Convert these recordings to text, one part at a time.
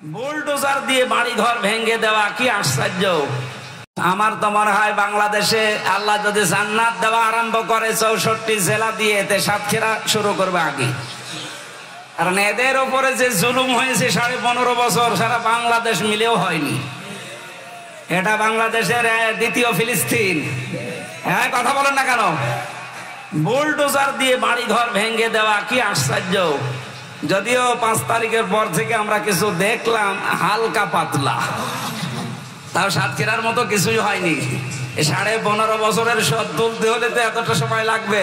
Bulldozer দিয়ে বাড়ি ঘর ভেঙে দেওয়া কি আশ্চর্য। আমার তো মনে হয় বাংলাদেশে আল্লাহ যদি জান্নাত দেওয়া আরম্ভ করে 64 জেলা দিয়ে, এতে সাতক্ষীরা শুরু করবে আগে। কারণ এদের উপরে যে জুলুম হয়েছে 15.5 বছর সারা বাংলাদেশ মিলেও হয়নি। এটা বাংলাদেশের দ্বিতীয় ফিলিস্তিন। হ্যাঁ, কথা বলেন না কেন? বুলডোজার দিয়ে বাড়ি ঘর ভেঙে দেওয়া কি আশ্চর্য। যদিও 5 তারিখের পর থেকে আমরা কিছু দেখলাম হালকা পাতলা, তাও সাতক্ষীরার মতো কিছুই হয়নি। 15.5 বছরের শোধ তুলতে হলে তো এতটা সময় লাগবে।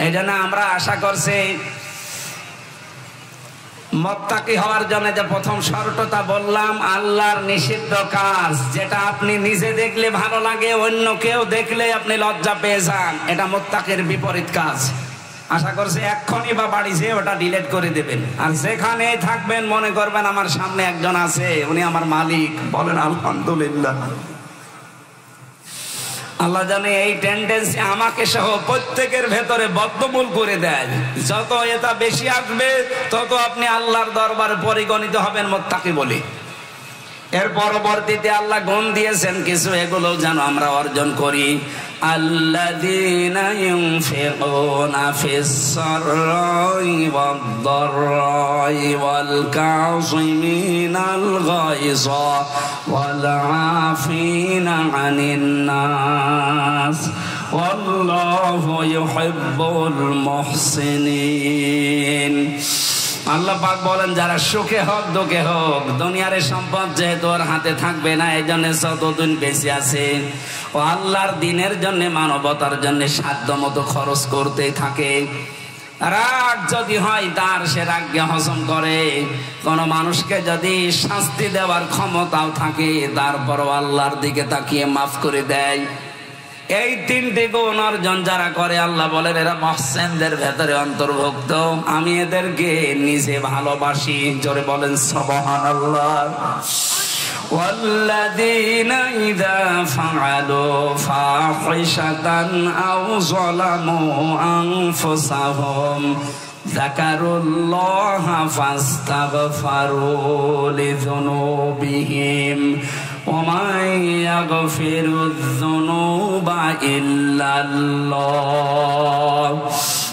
এই জন্য আমরা আশা করছি মুত্তাকি হওয়ার জন্য যে প্রথম শর্তটা বললাম, আল্লাহর নিষিদ্ধ কাজ যেটা আপনি নিজে দেখলে ভালো লাগে, অন্য কেউ দেখলে আপনি লজ্জা পেয়ে যান, এটা মুত্তাকির বিপরীত কাজ। আশা করছি এক্ষুনি বা বাড়ি যেয়ে ওটা ডিলিট করে দেবেন। আর যেখানে থাকবেন মনে করবেন আমার সামনে একজন আছে, উনি আমার মালিক। বলেন আলহামদুলিল্লাহ। আল্লাহ জানে এই টেন্ডেন্সি আমাকে সহ প্রত্যেকের ভেতরে বদ্ধমূল করে দেয়। যত এটা বেশি আসবে তত আপনি আল্লাহর দরবারে পরিগণিত হবেন মুত্তাকি বলে। এর পরবর্তীতে আল্লাহ গুণ দিয়েছেন কিছু, এগুলো যেন আমরা অর্জন করি। আল্লাযীনা ইউনফিকুনা ফিস-সাররাই ওয়াদ-দাররাই ওয়াল কাযিমিনাল গায়যা ওয়াল আফিনা আনিন নাস ওয়াল্লাহু ইউহিব্বুল মুহসিনিন। আল্লাহ পাক বলেন, যারা সুখে হোক দুঃখে হোক, দুনিয়ার সম্পদ যেহেতু ওর হাতে থাকবে না, এই জন্য যতদিন বেঁচে আছে ও আল্লাহর দিনের জন্য, মানবতার জন্য সাধ্য মতো খরচ করতেই থাকে। রাগ যদি হয় তার, সে রাগকে হজম করে। কোন মানুষকে যদি শাস্তি দেওয়ার ক্ষমতাও থাকে, তারপরও আল্লাহর দিকে তাকিয়ে মাফ করে দেয়। এই 3টি গুণ অর্জন যারা করে, আল্লাহ বলেন এরা মুহসিনদের ভেতরে অন্তর্ভুক্ত। আমি এদেরকে নিজে ভালোবাসি। জোরে বলেন সুবহানাল্লাহ। ওয়াল্লাযীনা ইযা ফাআলু ফাহিশাতান আও যালামু আনফুসাহুম যাকারুল্লাহা ফাস্তাগফারু লিযুনুবিহিম ওয়ামান ইয়াগফিরুয-যুনুবা ইল্লাল্লাহ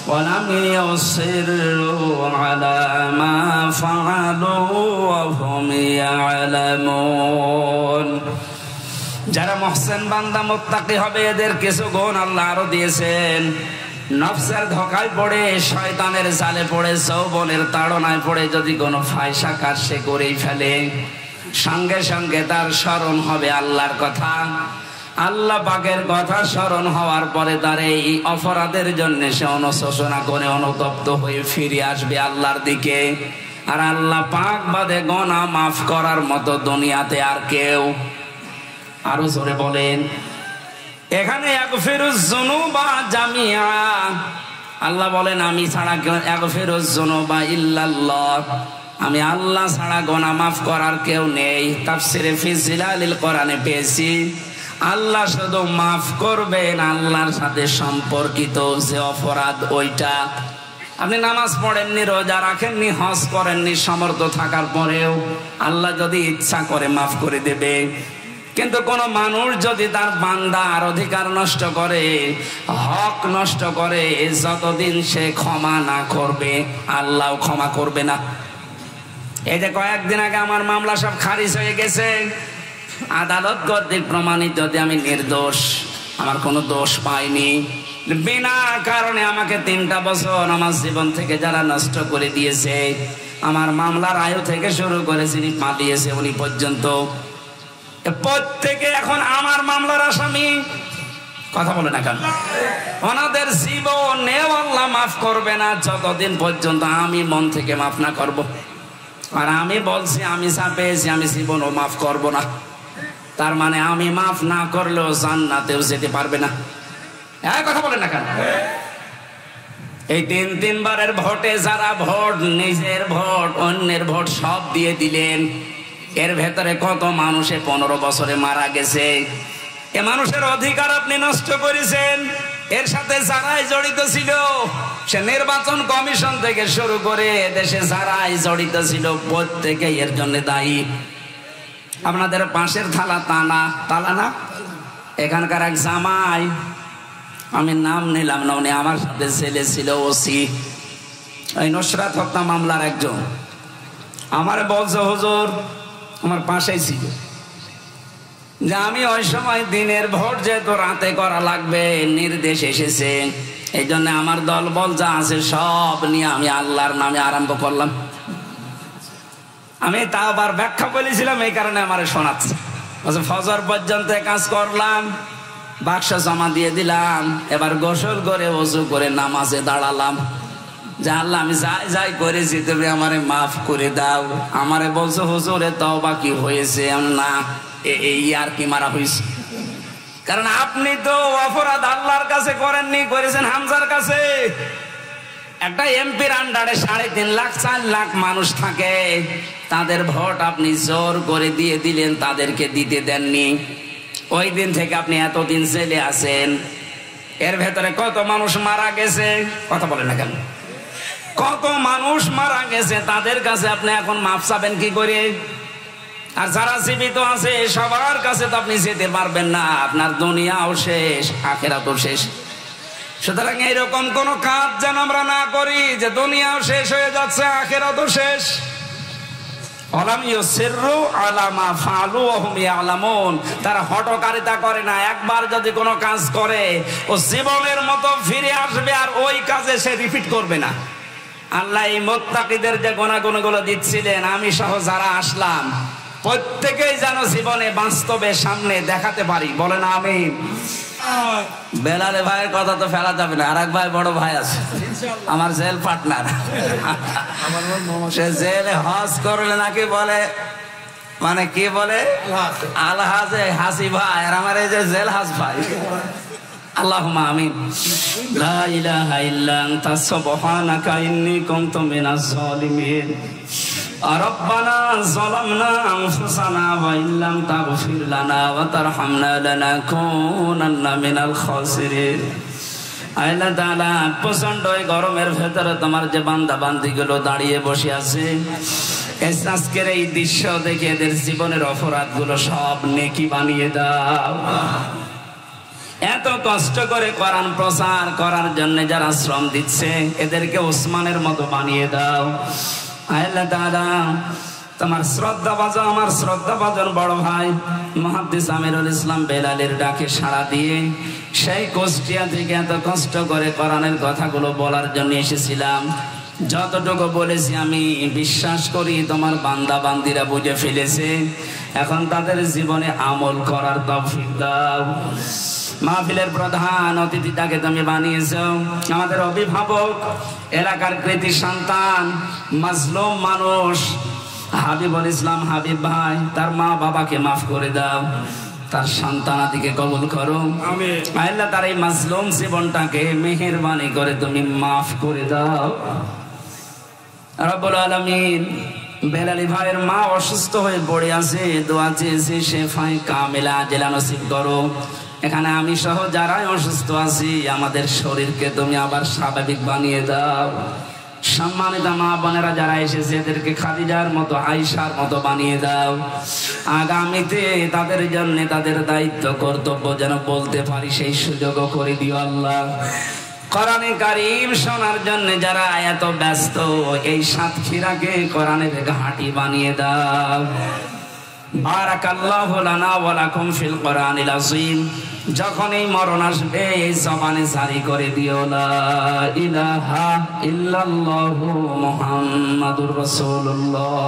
ওয়ালাম ইউসিররু আলা মা ফাআলু ওয়া হুম ইয়ালামুন। যারা মুহসিন বান্দা মুত্তাকি হবে, এদের কিছু গুণ আল্লাহ আরো দিয়েছেন। নফসের ধোঁকায় পড়ে, শয়তানের জালে পড়ে, যৌবনের তাড়নায় পড়ে যদি কোনো ফায়সা কাজ সে করেই ফেলে, সঙ্গে সঙ্গে তার স্মরণ হবে আল্লাহর কথা। আল্লাহ পাকের কথা স্মরণ হওয়ার পরে তার এই অপরাধের জন্য সে অনুশোচনা করে অনুতপ্ত হয়ে ফিরে আসবে আল্লাহর দিকে। আর আল্লাহ পাক বাদে গুনাহ মাফ করার মতো দুনিয়াতে আর কেউ। আরো জোরে বলেন। এখানে ইয়াগফিরুয-যুনুবা জামিআ, আল্লাহ বলেন আমি ছাড়া ইয়াগফিরুয-যুনুবা ইল্লাল্লাহ, আমি আল্লাহ ছাড়া গুনাহ মাফ করার কেউ নেই। তাফসিরে ফি জিলালিল কোরআনে পেয়েছি, আল্লাহ শুধু মাফ করবেন আল্লাহর সাথে সম্পর্কিত যে অপরাধ, ওইটা। আপনি নামাজ পড়েননি, রোজা রাখেননি, হজ করেননি, সমর্থ থাকার পরেও আল্লাহ যদি ইচ্ছা করে মাফ করে দেবে। কিন্তু কোন মানুষ যদি তার বান্দার অধিকার নষ্ট করে, হক নষ্ট করে, যতদিন সে ক্ষমা না করবে আল্লাহ ক্ষমা করবে না। এই যে কয়েকদিন আগে আমার মামলা সব খারিজ হয়ে গেছে, আদালত কর্তৃক প্রমাণিত যে আমি নির্দোষ, আমার কোনো দোষ পাইনি। বিনা কারণে আমাকে 3টা বছর আমার জীবন থেকে যারা নষ্ট করে দিয়েছে, আমার মামলার আয়ু থেকে শুরু করে যিনি পালিয়েছে উনি পর্যন্ত, প্রত্যেকে এখন আমার মামলার আসামি। কথা বলে না কেন? ওনাদের জীবনেও আল্লাহ মাফ করবে না যতদিন পর্যন্ত আমি মন থেকে মাফ না করব। আর আমি বলছি আমি যা পেয়েছি আমি জীবনও মাফ করব না। তার মানে আমি মাফ না করলেও জান্নাতেও যেতে পারবে না। কথা বলে না কেন? এই 3 বারের ভোটে যারা ভোট, নিজের ভোট, অন্যের ভোট সব দিয়ে দিলেন, এর ভেতরে কত মানুষে 15 বছরে মারা গেছে। এ মানুষের অধিকার আপনি নষ্ট করেছেন। এর সাথে যারাই জড়িত ছিল, সে নির্বাচন কমিশন থেকে শুরু করে দেশে যারাই জড়িত ছিল প্রত্যেকেই এর জন্য দায়ী। আপনাদের পাশের থালা তালা না, এখানকার এক জামাই, আমি নাম নিলাম না, উনি আমার সাথে ছেলে ছিল ওসি, এই নুসরাত হত্যা মামলার একজন, আমার বলছে হুজুর, আমার পাশেই ছিল, যে আমি ওই সময় দিনের ভোট যেহেতু রাতে করা লাগবে নির্দেশ এসেছে, এই জন্য আমার দল বল যা আছে সব নিয়ে আমি আল্লাহর নামে আরম্ভ করলাম। আমি তা আবার ব্যাখ্যা বলেছিলাম, এই কারণে আমার শোনাচ্ছে। ফজর পর্যন্ত কাজ করলাম, বাক্স জমা দিয়ে দিলাম, এবার গোসল করে ওযু করে নামাজে দাঁড়ালাম, যে আল্লাহ আমি যাই করেছি তুমি আমারে মাফ করে দাও। আমারে বলছো হুজুরে তওবা কি হয়েছে? না, এই আর কি মারা হয়েছে, কারণ আপনি তো অপরাধ আল্লাহর কাছে করেননি, করেছেন হামজার কাছে। একটা এমপির আন্ডারে 3.5 লাখ 4 লাখ মানুষ থাকে, তাদের ভোট আপনি জোর করে দিয়ে দিলেন, তাদেরকে দিতে দেননি। ওই দিন থেকে আপনি এতদিন জেলে আছেন, এর ভেতরে কত মানুষ মারা গেছে, কথা বলেন না কেন? কত মানুষ মারা গেছে, তাদের কাছে আপনি এখন মাফ চাবেন কি করে? আর যারা জীবিত আছে সবার কাছে তো আপনি যেতে পারবেন না, আপনার দুনিয়াও শেষ, আখিরাতও শেষ। সুতরাং এইরকম কোন কাজ যেন আমরা না করি যে দুনিয়াও শেষ হয়ে যাচ্ছে, আখিরাতও শেষ। তারা হঠকারিতা করে না, একবার যদি কোনো কাজ করে ও জীবনের মতো ফিরে আসবে আর ওই কাজে সে রিপিট করবে না। আল্লাহ এই মুত্তাকিদের যে গুণাগুণগুলো দিচ্ছিলেন, আমি সহ যারা আসলাম প্রত্যেকেই যেন জীবনে বাস্তবে সামনে দেখাতে পারি, বলেন আমিন। বেলালে ভাইয়ের কথা তো ফেলা যাবে না, আর এক ভাই বড় ভাই আছে আমার জেল পার্টনার, সে জেলে হজ করলে নাকি বলে, মানে কি বলে আলহাজে হাসি ভাই, আর আমার এই যে জেল হাস ভাই। আল্লাহুম্মা আমিন। লা ইলাহা ইল্লা আনতা সুবহানাকা ইন্নী কুনতু মিনাজ জালিমিন। রব্বানা যালামনা আনফুসানা ওয়া ইল্লাম তাগফির লানা ওয়া তারহামনা লানাকুনান্না মিনাল খাসিরিন। আল্লাহ তাআলা, প্রচন্ড গরমের ভেতরে তোমার যে বান্দা বান্দিগুলো দাঁড়িয়ে বসে আছে, আজকের এই দৃশ্য দেখে এদের জীবনের অপরাধগুলো সব নেকি বানিয়ে দাও। এত কষ্ট করে কোরআন প্রচার করার জন্য যারা শ্রম দিচ্ছে, এদেরকে ওসমানের মতো বানিয়ে দাও। আল্লাহ তাআলা, তোমার শ্রদ্ধাভাজন, আমার শ্রদ্ধাভাজন বড় ভাই মুহাদ্দিস আমিরুল ইসলাম বেলালের ডাকে সাড়া দিয়ে সেই কুষ্টিয়া থেকে এত কষ্ট করে কোরআনের কথাগুলো বলার জন্য এসেছিলাম। যতটুকু বলেছি আমি বিশ্বাস করি তোমার বান্দা বান্দিরা বুঝে ফেলেছে, এখন তাদের জীবনে আমল করার তৌফিক দাও। মাহফিলের প্রধান অতিথিটাকে তুমি বানিয়েছো আমাদের অভিভাবক, এলাকার কৃতি সন্তান, মাজলুম মানুষ হাবিবুল ইসলাম হাবিব ভাই, তার মা বাবাকে মাফ করে দাও, তার সন্তানাদিকে কবুল করো। আল্লাহ, তার এই মাজলুম জীবনটাকে মেহেরবানি করে তুমি মাফ করে দাও রব্বুল আলামিন। বেলালি ভাইয়ের মা অসুস্থ হয়ে পড়ে আছে, দোয়া চেয়েছে শেফায়ে কামিলা আজেলা নসিব করো। এখানে আমি সহ যারাই অসুস্থ আছি, আমাদের শরীরকে তুমি আবার স্বাভাবিক বানিয়ে দাও। সম্মানিত মা বোনেরা যারা এসেছে, এদেরকে খাদিজার মতো, আয়েশার মতো বানিয়ে দাও। আগামীতে তাদের জন্য তাদের দায়িত্ব কর্তব্য যেন বলতে পারি, সেই সুযোগও করে দিও আল্লাহ। কোরআনে কারীম শোনার জন্য যারা এত ব্যস্ত, এই সাতক্ষীরাকে কোরআনের ঘাঁটি বানিয়ে দাও। বারাকাল্লাহু লানা ওয়া লাকুম ফিল কোরআনিল আযীম। যখন এই মরণ আসবে, এই জবানে জারি করে দিও লা ইলাহা ইল্লাল্লাহু মুহাম্মাদুর রাসূলুল্লাহ।